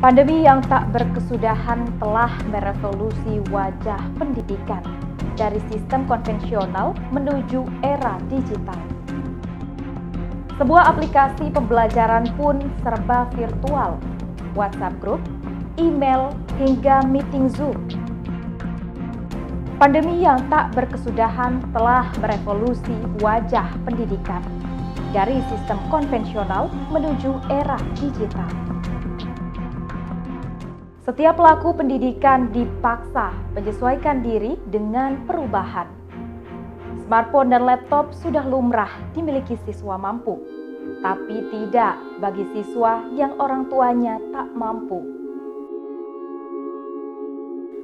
Pandemi yang tak berkesudahan telah merevolusi wajah pendidikan dari sistem konvensional menuju era digital. Sebuah aplikasi pembelajaran pun serba virtual, WhatsApp Group, email, hingga meeting Zoom. Pandemi yang tak berkesudahan telah merevolusi wajah pendidikan dari sistem konvensional menuju era digital. Setiap pelaku pendidikan dipaksa menyesuaikan diri dengan perubahan. Smartphone dan laptop sudah lumrah dimiliki siswa mampu, tapi tidak bagi siswa yang orang tuanya tak mampu.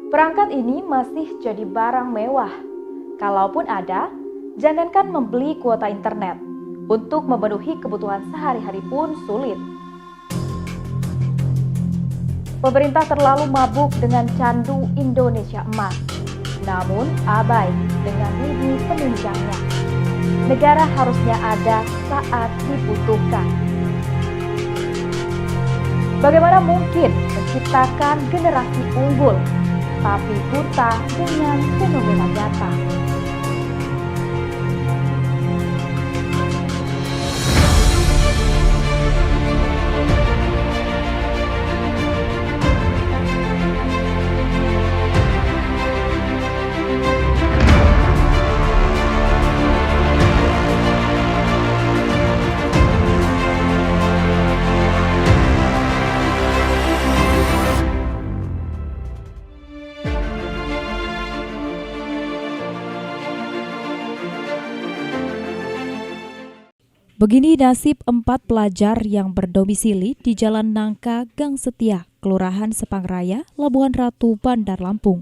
Perangkat ini masih jadi barang mewah. Kalaupun ada, jangankan membeli kuota internet, untuk memenuhi kebutuhan sehari-hari pun sulit. Pemerintah terlalu mabuk dengan candu Indonesia Emas, namun abai dengan lini penunjangnya. Negara harusnya ada saat dibutuhkan. Bagaimana mungkin menciptakan generasi unggul, tapi buta dengan fenomena nyata? Begini nasib 4 pelajar yang berdomisili di Jalan Nangka, Gang Setia, Kelurahan Sepangraya, Labuhan Ratu, Bandar Lampung.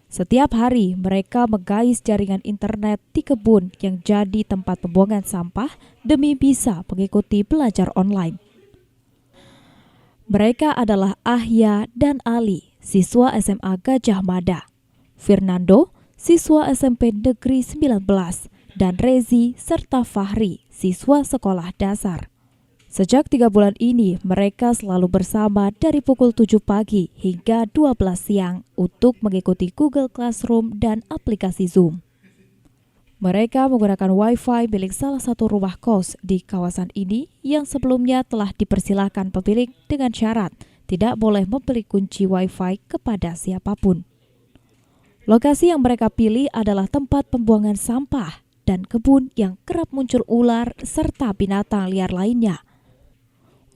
Setiap hari mereka menggais jaringan internet di kebun yang jadi tempat pembuangan sampah demi bisa mengikuti belajar online. Mereka adalah Ahya dan Ali, siswa SMA Gajah Mada, Fernando, siswa SMP Negeri 19, dan Rezi serta Fahri, siswa sekolah dasar. Sejak 3 bulan ini, mereka selalu bersama dari pukul 7 pagi hingga 12 siang untuk mengikuti Google Classroom dan aplikasi Zoom. Mereka menggunakan Wi-Fi milik salah satu rumah kos di kawasan ini yang sebelumnya telah dipersilakan pemilik dengan syarat tidak boleh memberi kunci Wi-Fi kepada siapapun. Lokasi yang mereka pilih adalah tempat pembuangan sampah dan kebun yang kerap muncul ular serta binatang liar lainnya.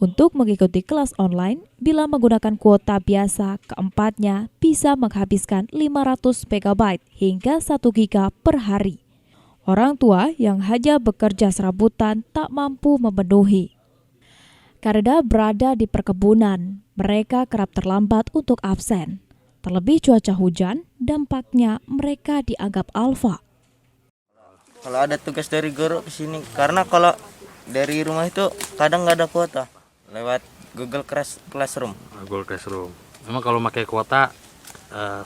Untuk mengikuti kelas online, bila menggunakan kuota biasa, keempatnya bisa menghabiskan 500 MB hingga 1 GB per hari. Orang tua yang hanya bekerja serabutan tak mampu memenuhi. Karena berada di perkebunan, mereka kerap terlambat untuk absen. Terlebih cuaca hujan, dampaknya mereka dianggap alfa. Kalau ada tugas dari guru ke sini, karena kalau dari rumah itu kadang nggak ada kuota lewat Google Classroom. Google Classroom. Emang kalau pakai kuota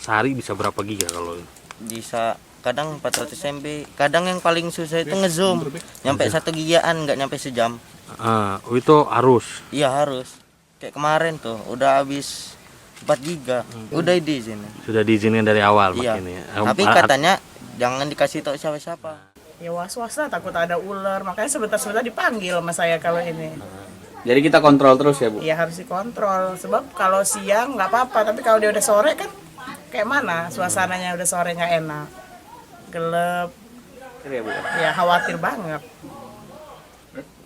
sehari bisa berapa giga kalau? Bisa kadang 400 MB. Kadang yang paling susah itu nge-zoom, nyampe 1 gigaan, nggak nyampe sejam. Itu harus? Iya harus. Kayak kemarin tuh udah habis 4 giga, udah diizinin. Sudah diizinin dari awal iya. Makanya. Tapi katanya jangan dikasih tahu siapa-siapa. Ya was-was lah, takut ada ular, makanya sebentar-sebentar dipanggil sama saya kalau ini. Jadi kita kontrol terus ya Bu? Iya harus dikontrol, sebab kalau siang nggak apa-apa, tapi kalau dia udah sore kan kayak mana suasananya udah sore nggak enak, gelap, Ya, Bu. ya khawatir banget.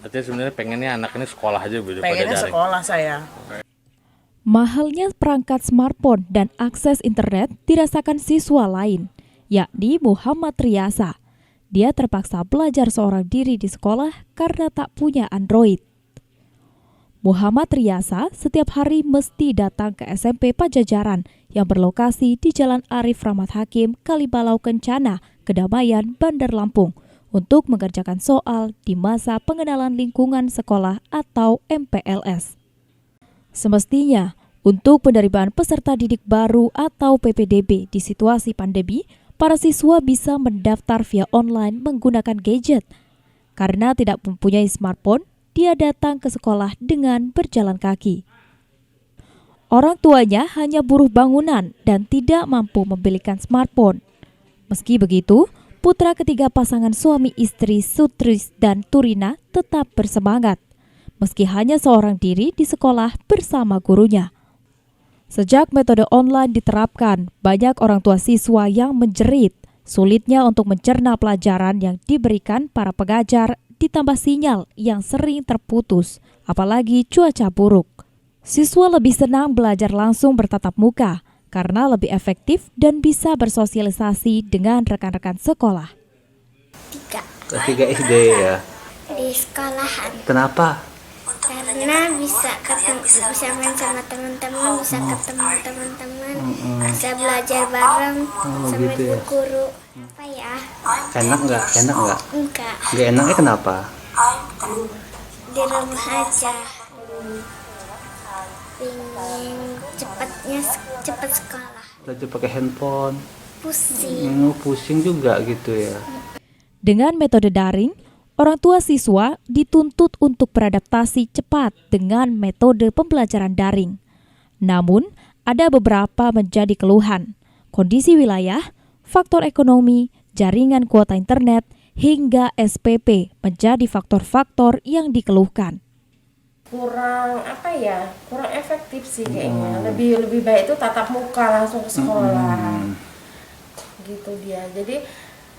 Artinya sebenarnya pengennya anak ini sekolah aja Bu, daripada Pengennya daring. sekolah saya. Mahalnya perangkat smartphone dan akses internet dirasakan siswa lain, yakni Muhammad Riyasa. Dia terpaksa belajar seorang diri di sekolah karena tak punya Android. Muhammad Riyasa setiap hari mesti datang ke SMP Pajajaran yang berlokasi di Jalan Arif Rahmat Hakim, Kalibalau Kencana, Kedamaian, Bandar Lampung untuk mengerjakan soal di masa pengenalan lingkungan sekolah atau MPLS. Semestinya, untuk penerimaan peserta didik baru atau PPDB di situasi pandemi, para siswa bisa mendaftar via online menggunakan gadget. Karena tidak mempunyai smartphone, dia datang ke sekolah dengan berjalan kaki. Orang tuanya hanya buruh bangunan dan tidak mampu membelikan smartphone. Meski begitu, putra ketiga pasangan suami istri Sutris dan Turina tetap bersemangat, meski hanya seorang diri di sekolah bersama gurunya. Sejak metode online diterapkan, banyak orang tua siswa yang menjerit sulitnya untuk mencerna pelajaran yang diberikan para pengajar, ditambah sinyal yang sering terputus, apalagi cuaca buruk. Siswa lebih senang belajar langsung bertatap muka karena lebih efektif dan bisa bersosialisasi dengan rekan-rekan sekolah. Ketiga SD ya. Di sekolahan Kenapa? karena bisa main sama teman-teman, bisa ketemu teman-teman, bisa belajar bareng sama gitu ya. ibu guru. Apa ya? Enak nggak? Enak nggak? Enggak, Nggak enaknya kenapa? di rumah aja. Pingin cepat sekolah. Belajar pakai handphone. Pusing. Pusing juga gitu ya. Dengan metode daring, orang tua siswa dituntut untuk beradaptasi cepat dengan metode pembelajaran daring. Namun, ada beberapa menjadi keluhan. Kondisi wilayah, faktor ekonomi, jaringan kuota internet, hingga SPP menjadi faktor-faktor yang dikeluhkan. Kurang efektif sih kayaknya. Lebih baik itu tatap muka langsung ke sekolah. Gitu dia. Jadi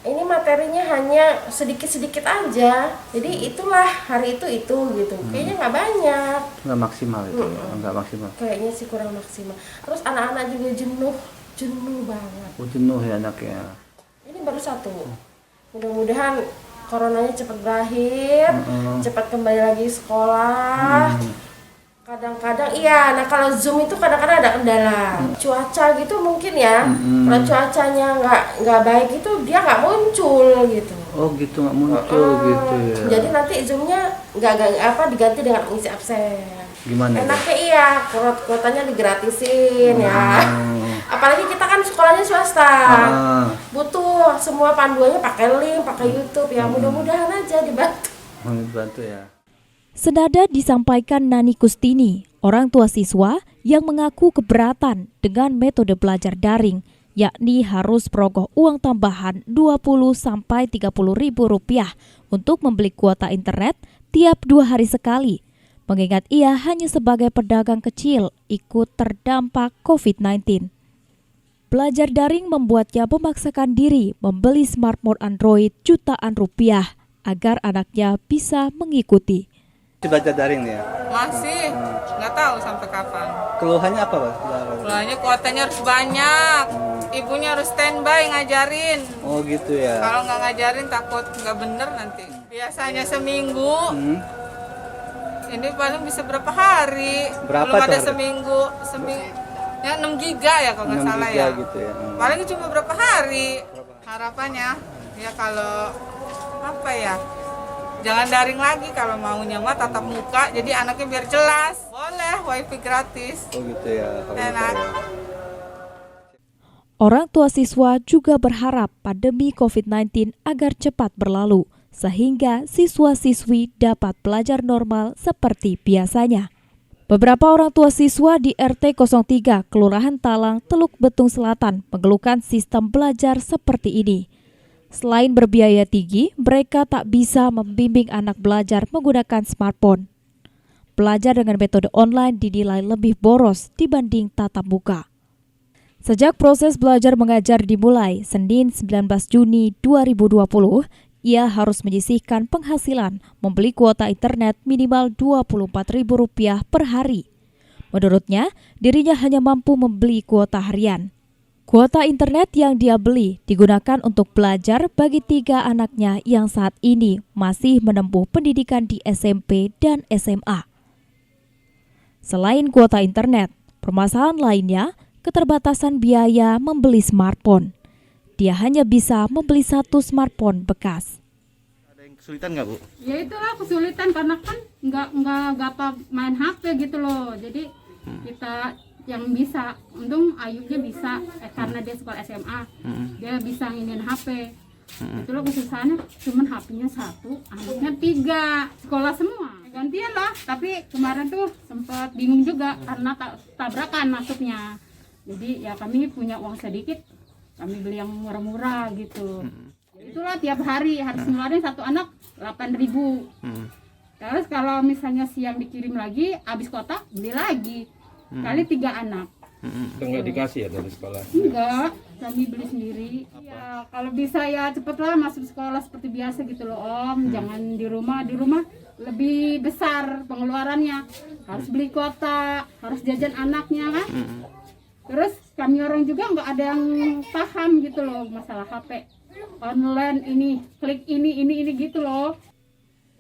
ini materinya hanya sedikit-sedikit aja. Jadi itulah hari itu gitu. Kayaknya nggak banyak. Nggak maksimal itu. Nggak maksimal. Kayaknya sih kurang maksimal. Terus anak-anak juga jenuh banget. Jenuh ya anaknya. Ini baru satu. Mudah-mudahan coronanya cepat berakhir, cepat kembali lagi sekolah. Kadang-kadang iya, nah kalau Zoom itu kadang-kadang ada kendala. Cuaca gitu mungkin ya. Kalau cuacanya nggak baik itu dia nggak muncul gitu. Oh gitu, nggak muncul gitu ya. Jadi nanti Zoomnya nggak diganti dengan mengisi absen. Gimana? Enaknya iya, kuotanya digratisin ya. Apalagi kita kan sekolahnya swasta. Butuh semua panduannya pakai link, pakai YouTube ya. Mudah-mudahan aja dibantu. Dibantu ya. Senada disampaikan Nani Kustini, orang tua siswa yang mengaku keberatan dengan metode belajar daring, yakni harus merogoh uang tambahan 20-30 ribu rupiah untuk membeli kuota internet tiap 2 hari sekali, mengingat ia hanya sebagai pedagang kecil ikut terdampak COVID-19. Belajar daring membuatnya memaksakan diri membeli smartphone Android jutaan rupiah agar anaknya bisa mengikuti. Belajar daring ya? Masih, nggak tahu sampai kapan. Keluhannya apa, Pak? Keluhannya kuotanya harus banyak, ibunya harus standby ngajarin. Oh gitu ya? Kalau nggak ngajarin takut nggak bener nanti. Biasanya seminggu, ini paling bisa berapa hari? Berapa Belum ada tuh? seminggu, ya 6 giga ya kalau nggak salah ya. Gitu ya. Paling cuma berapa hari? Harapannya ya kalau apa ya? Jangan daring lagi, kalau maunya mah tatap muka, jadi anaknya biar jelas. Boleh, wifi gratis. Oh gitu ya. Enak. Orang tua siswa juga berharap pandemi COVID-19 agar cepat berlalu, sehingga siswa-siswi dapat belajar normal seperti biasanya. Beberapa orang tua siswa di RT 03 Kelurahan Talang, Teluk Betung Selatan mengeluhkan sistem belajar seperti ini. Selain berbiaya tinggi, mereka tak bisa membimbing anak belajar menggunakan smartphone. Belajar dengan metode online dinilai lebih boros dibanding tatap muka. Sejak proses belajar mengajar dimulai Senin 19 Juni 2020, ia harus menyisihkan penghasilan membeli kuota internet minimal Rp24.000 per hari. Menurutnya, dirinya hanya mampu membeli kuota harian. Kuota internet yang dia beli digunakan untuk belajar bagi 3 anaknya yang saat ini masih menempuh pendidikan di SMP dan SMA. Selain kuota internet, permasalahan lainnya keterbatasan biaya membeli smartphone. Dia hanya bisa membeli 1 smartphone bekas. Ada yang kesulitan nggak, Bu? Ya itulah kesulitan karena kan nggak apa main HP gitu loh. Jadi kita yang bisa, untung Ayunya bisa karena dia sekolah SMA, dia bisa nginin HP. Itu loh kesusahannya, cuman HP-nya 1, anaknya 3, sekolah semua. Gantian lah, tapi kemarin tuh sempat bingung juga karena tabrakan masuknya. Jadi ya kami punya uang sedikit, kami beli yang murah-murah gitu. Itulah tiap hari harus ngeluarin satu anak 8.000. Terus kalau misalnya siang dikirim lagi, habis kotak beli lagi, kali 3 anak. Enggak dikasih ya dari sekolah? Enggak, kami beli sendiri. Ya kalau bisa ya cepatlah masuk sekolah seperti biasa gitu loh Om. Jangan di rumah lebih besar pengeluarannya. Harus beli kotak, harus jajan anaknya kan. Terus kami orang juga nggak ada yang paham gitu loh masalah HP online ini, klik ini gitu loh.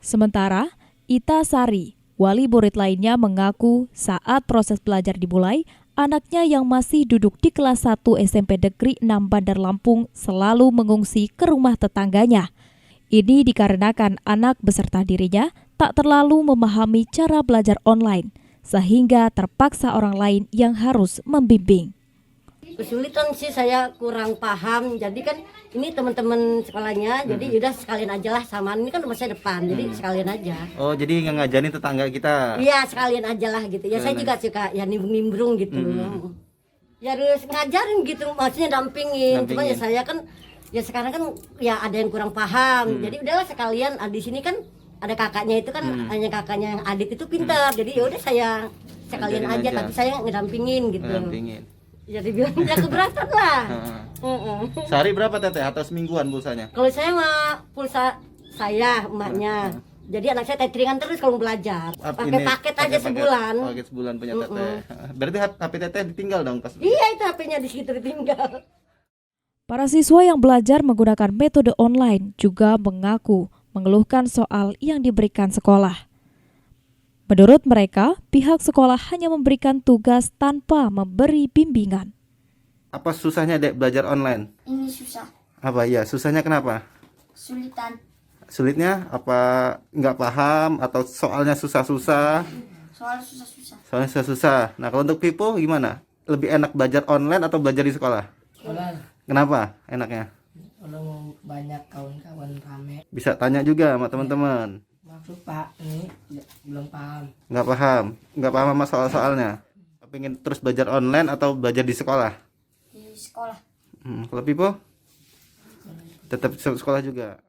Sementara Ita Sari, wali murid lainnya mengaku saat proses belajar dimulai, anaknya yang masih duduk di kelas 1 SMP Negeri 6 Bandar Lampung selalu mengungsi ke rumah tetangganya. Ini dikarenakan anak beserta dirinya tak terlalu memahami cara belajar online, sehingga terpaksa orang lain yang harus membimbing. Kesulitan sih, saya kurang paham, jadi kan ini teman-teman sekolahnya, jadi udah sekalian aja lah, sama ini kan masa depan, jadi sekalian aja. Oh, jadi ngajarin tetangga kita. Iya, sekalian aja lah gitu. Ya saya juga suka ya nimbrung gitu. Ya harus ngajarin gitu, maksudnya dampingin. Cuma ya saya kan ya sekarang kan ya ada yang kurang paham. Jadi udahlah sekalian, di sini kan ada kakaknya itu kan, hanya kakaknya yang Adit itu pintar. Jadi ya udah saya sekalian aja, tapi saya ngedampingin gitu. Jadi bilang ya keberatan lah. Sehari berapa teteh atau semingguan pulsanya? Kalau saya mah pulsa saya emaknya. Jadi anak saya tetheringan terus kalau belajar. Pakai paket aja sebulan. Paket sebulan punya teteh. Berarti HP teteh ditinggal dong pas. Iya, itu HP-nya di situ ditinggal. Para siswa yang belajar menggunakan metode online juga mengaku mengeluhkan soal yang diberikan sekolah. Menurut mereka, pihak sekolah hanya memberikan tugas tanpa memberi bimbingan. Apa susahnya Dek belajar online? Ini susah, Apa ya? Susahnya kenapa? sulitan, Sulitnya apa nggak paham atau soalnya susah-susah? soal susah-susah. Soalnya susah-susah. Nah, kalau untuk Pipo gimana? Lebih enak belajar online atau belajar di sekolah? Online. Kenapa enaknya? Kalau banyak kawan-kawan rame. Bisa tanya juga sama teman-teman. Maksud Pak, ini belum paham. Nggak paham sama soal-soalnya. Pengen terus belajar online atau belajar di sekolah? Di sekolah. Kalau Pipo? Tetap sekolah juga.